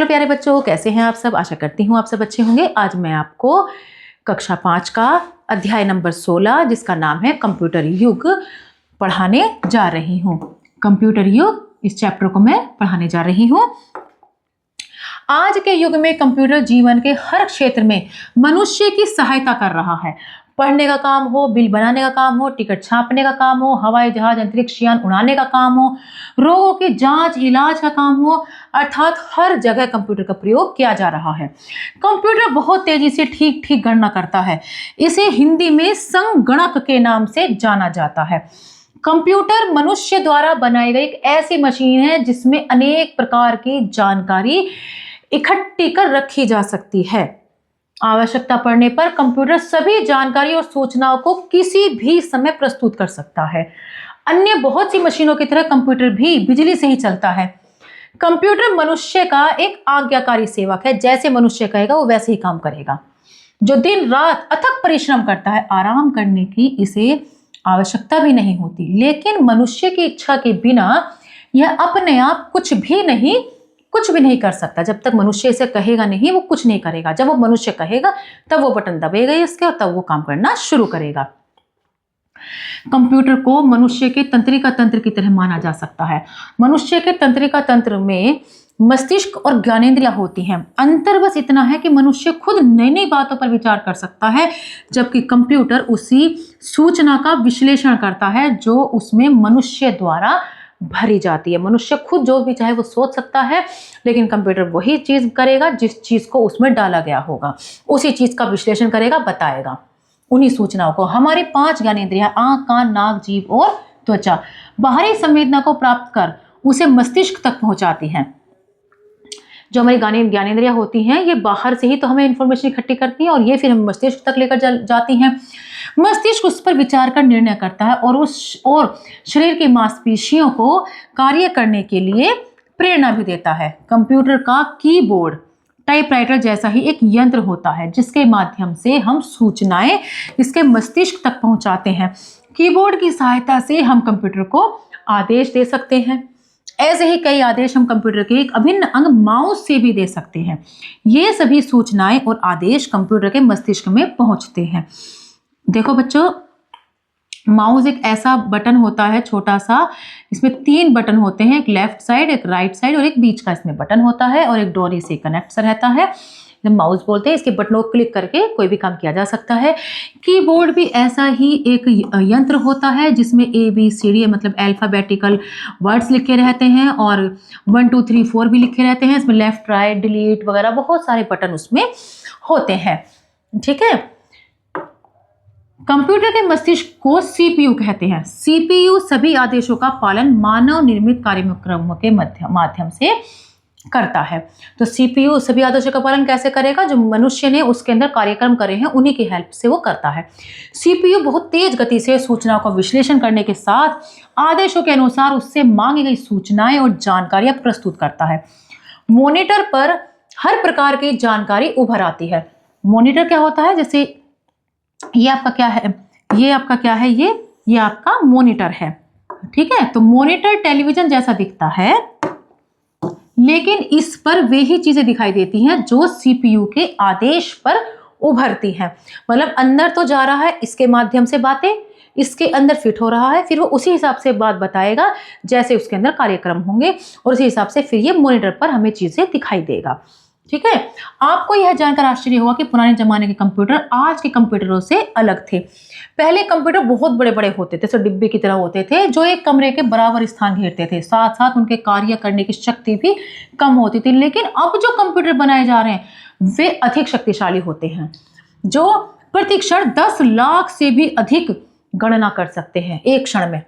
प्यारे बच्चों, कैसे हैं आप सब। आशा करती हूँ आप सब अच्छे होंगे। आज मैं आपको कक्षा 5 का अध्याय नंबर 16 जिसका नाम है कंप्यूटर युग पढ़ाने जा रही हूँ। कंप्यूटर युग इस चैप्टर को मैं पढ़ाने जा रही हूँ। आज के युग में कंप्यूटर जीवन के हर क्षेत्र में मनुष्य की सहायता कर रहा है। पढ़ने का काम हो, बिल बनाने का काम हो, टिकट छापने का काम हो, हवाई जहाज अंतरिक्ष यान उड़ाने का काम हो, रोगों की जांच इलाज का काम हो, अर्थात हर जगह कंप्यूटर का प्रयोग किया जा रहा है। कंप्यूटर बहुत तेजी से ठीक गणना करता है। इसे हिंदी में संगणक के नाम से जाना जाता है। कंप्यूटर मनुष्य द्वारा बनाई गई एक ऐसी मशीन है जिसमें अनेक प्रकार की जानकारी इकट्ठी कर रखी जा सकती है। आवश्यकता पड़ने पर कंप्यूटर सभी जानकारी और सूचनाओं को किसी भी समय प्रस्तुत कर सकता है। अन्य बहुत सी मशीनों की तरह कंप्यूटर भी बिजली से ही चलता है। कंप्यूटर मनुष्य का एक आज्ञाकारी सेवक है। जैसे मनुष्य कहेगा वो वैसे ही काम करेगा। जो दिन रात अथक परिश्रम करता है, आराम करने की इसे आवश्यकता भी नहीं होती। लेकिन मनुष्य की इच्छा के बिना यह अपने आप कुछ भी नहीं कर सकता। जब तक मनुष्य इसे कहेगा नहीं, वो कुछ नहीं करेगा। जब वो मनुष्य कहेगा तब वो बटन दबेगा इसके और तब वो काम करना शुरू करेगा। कंप्यूटर को मनुष्य के तंत्रिका तंत्र की तरह माना जा सकता है। मनुष्य के तंत्रिका तंत्र में मस्तिष्क और ज्ञानेंद्रियां होती हैं। अंतर बस इतना है कि मनुष्य खुद नई नई बातों पर विचार कर सकता है, जबकि कंप्यूटर उसी सूचना का विश्लेषण करता है जो उसमें मनुष्य द्वारा भरी जाती है। मनुष्य खुद जो भी चाहे वो सोच सकता है, लेकिन कंप्यूटर वही चीज करेगा जिस चीज को उसमें डाला गया होगा, उसी चीज का विश्लेषण करेगा, बताएगा उन्हीं सूचनाओं को। हमारी 5 ज्ञानेंद्रियां आंख, कान, नाक, जीभ और त्वचा बाहरी संवेदना को प्राप्त कर उसे मस्तिष्क तक पहुंचाती हैं। जो हमारी ज्ञानेंद्रियां होती हैं ये बाहर से ही तो हमें इंफॉर्मेशन इकट्ठी करती हैं और ये फिर हम मस्तिष्क तक लेकर जाती हैं। मस्तिष्क उस पर विचार कर निर्णय करता है और शरीर की मांसपेशियों को कार्य करने के लिए प्रेरणा भी देता है। कंप्यूटर का कीबोर्ड टाइपराइटर जैसा ही एक यंत्र होता है जिसके माध्यम से हम सूचनाएं इसके मस्तिष्क तक पहुंचाते हैं। कीबोर्ड की सहायता से हम कंप्यूटर को आदेश दे सकते हैं। ऐसे ही कई आदेश हम कंप्यूटर के एक अभिन्न अंग माउस से भी दे सकते हैं। ये सभी सूचनाएं और आदेश कंप्यूटर के मस्तिष्क में पहुंचते हैं। देखो बच्चों, माउस एक ऐसा बटन होता है छोटा सा, इसमें 3 बटन होते हैं, एक लेफ्ट साइड, एक राइट साइड और एक बीच का इसमें बटन होता है और एक डोरी से कनेक्ट सा रहता है। माउस बोलते हैं। इसके बटनों को क्लिक करके कोई भी काम किया जा सकता है। कीबोर्ड भी ऐसा ही एक यंत्र होता है जिसमें ABCD मतलब अल्फाबेटिकल वर्ड्स लिखे रहते हैं और 1 2 3 4 भी लिखे रहते हैं। इसमें लेफ्ट, राइट, डिलीट वगैरह बहुत सारे बटन उसमें होते हैं। ठीक है। कंप्यूटर के मस्तिष्क को CPU कहते हैं। CPU सभी आदेशों का पालन मानव निर्मित कार्यक्रमों के माध्यम से करता है। तो CPU सभी आदेशों का पालन कैसे करेगा? जो मनुष्य ने उसके अंदर कार्यक्रम करे हैं उन्हीं की हेल्प से वो करता है। CPU बहुत तेज गति से सूचनाओं का विश्लेषण करने के साथ आदेशों के अनुसार उससे मांगी गई सूचनाएं और जानकारियां प्रस्तुत करता है। मॉनिटर पर हर प्रकार की जानकारी उभर आती है। मॉनिटर क्या होता है? जैसे ये आपका क्या है? ये आपका क्या है? ये आपका मॉनिटर है। ठीक है। तो मॉनिटर टेलीविजन जैसा दिखता है, लेकिन इस पर वे ही चीजें दिखाई देती हैं जो CPU के आदेश पर उभरती हैं। मतलब अंदर तो जा रहा है इसके माध्यम से बातें, इसके अंदर फिट हो रहा है, फिर वो उसी हिसाब से बात बताएगा जैसे उसके अंदर कार्यक्रम होंगे और उसी हिसाब से फिर ये मॉनिटर पर हमें चीजें दिखाई देगा। ठीक है। आपको यह जानकर आश्चर्य होगा कि पुराने जमाने के कंप्यूटर आज के कंप्यूटरों से अलग थे। पहले कंप्यूटर बहुत बड़े बड़े होते थे, जैसे डिब्बे की तरह होते थे जो एक कमरे के बराबर स्थान घेरते थे। साथ साथ उनके कार्य करने की शक्ति भी कम होती थी। लेकिन अब जो कंप्यूटर बनाए जा रहे हैं वे अधिक शक्तिशाली होते हैं, जो प्रति क्षण 10 लाख से भी अधिक गणना कर सकते हैं एक क्षण में।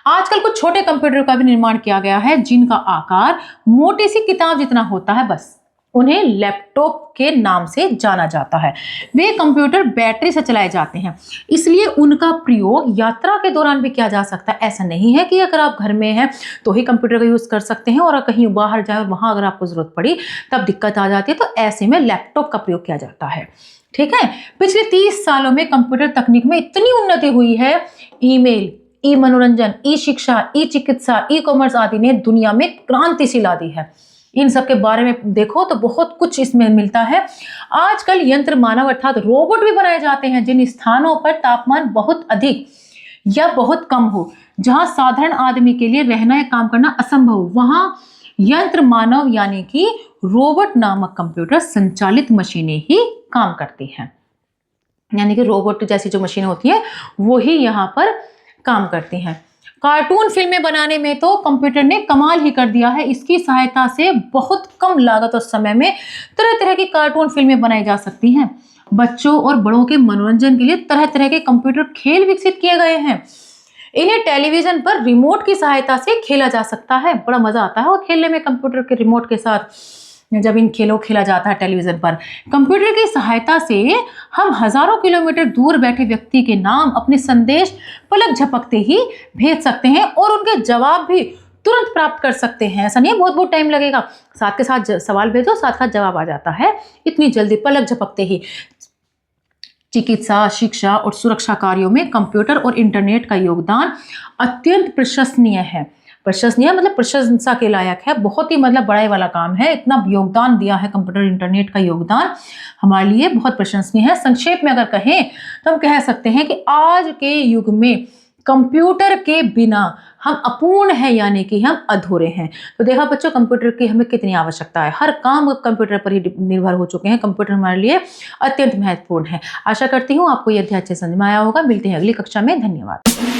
आजकल कुछ छोटे कंप्यूटर का भी निर्माण किया गया है जिनका आकार मोटी सी किताब जितना होता है, बस उन्हें लैपटॉप के नाम से जाना जाता है। वे कंप्यूटर बैटरी से चलाए जाते हैं, इसलिए उनका प्रयोग यात्रा के दौरान भी किया जा सकता है। ऐसा नहीं है कि अगर आप घर में हैं तो ही कंप्यूटर का यूज कर सकते हैं और कहीं बाहर जाए और वहां अगर आपको जरूरत पड़ी तब दिक्कत आ जाती है, तो ऐसे में लैपटॉप का प्रयोग किया जाता है। ठीक है। पिछले 30 सालों में कंप्यूटर तकनीक में इतनी उन्नति हुई है, ईमेल, ई मनोरंजन, ई शिक्षा, ई चिकित्सा, ई कॉमर्स आदि ने दुनिया में क्रांति सी ला दी है। इन सब के बारे में देखो तो बहुत कुछ इसमें मिलता है। आजकल यंत्र मानव अर्थात रोबोट भी बनाए जाते हैं जिन स्थानों पर तापमान बहुत अधिक या बहुत कम हो, जहां साधारण आदमी के लिए रहना या काम करना असंभव हो, वहां यंत्र मानव यानी कि रोबोट नामक कंप्यूटर संचालित मशीनें ही काम करती हैं। यानी कि रोबोट जैसी जो मशीनें होती हैं वो ही यहाँ पर काम करती हैं। कार्टून फिल्में बनाने में तो कंप्यूटर ने कमाल ही कर दिया है। इसकी सहायता से बहुत कम लागत और समय में तरह तरह की कार्टून फिल्में बनाई जा सकती हैं। बच्चों और बड़ों के मनोरंजन के लिए तरह तरह के कंप्यूटर खेल विकसित किए गए हैं। इन्हें टेलीविजन पर रिमोट की सहायता से खेला जा सकता है। बड़ा मजा आता है और खेलने में कंप्यूटर के रिमोट के साथ, जब इन खेलों खेला जाता है टेलीविजन पर। कंप्यूटर की सहायता से हम हजारों किलोमीटर दूर बैठे व्यक्ति के नाम, अपने संदेश पलक झपकते ही भेज सकते हैं और उनके जवाब भी तुरंत प्राप्त कर सकते हैं। ऐसा नहीं है बहुत बहुत टाइम लगेगा, साथ के साथ सवाल भेजो, साथ साथ जवाब आ जाता है इतनी जल्दी, पलक झपकते ही। चिकित्सा, शिक्षा और सुरक्षा कार्यों में कंप्यूटर और इंटरनेट का योगदान अत्यंत प्रशंसनीय है। प्रशंसनीय मतलब प्रशंसा के लायक है, बहुत ही मतलब बड़ाई वाला काम है। इतना योगदान दिया है कंप्यूटर इंटरनेट का योगदान हमारे लिए बहुत प्रशंसनीय है। संक्षेप में अगर कहें तो हम कह सकते हैं कि आज के युग में कंप्यूटर के बिना हम अपूर्ण हैं, यानी कि हम अधूरे हैं। तो देखा बच्चों कंप्यूटर की हमें कितनी आवश्यकता है, हर काम कंप्यूटर पर ही निर्भर हो चुके हैं। कंप्यूटर हमारे लिए अत्यंत महत्वपूर्ण है। आशा करती हूँ आपको यह अध्याय अच्छे समझ में आया होगा। मिलते हैं अगली कक्षा में। धन्यवाद।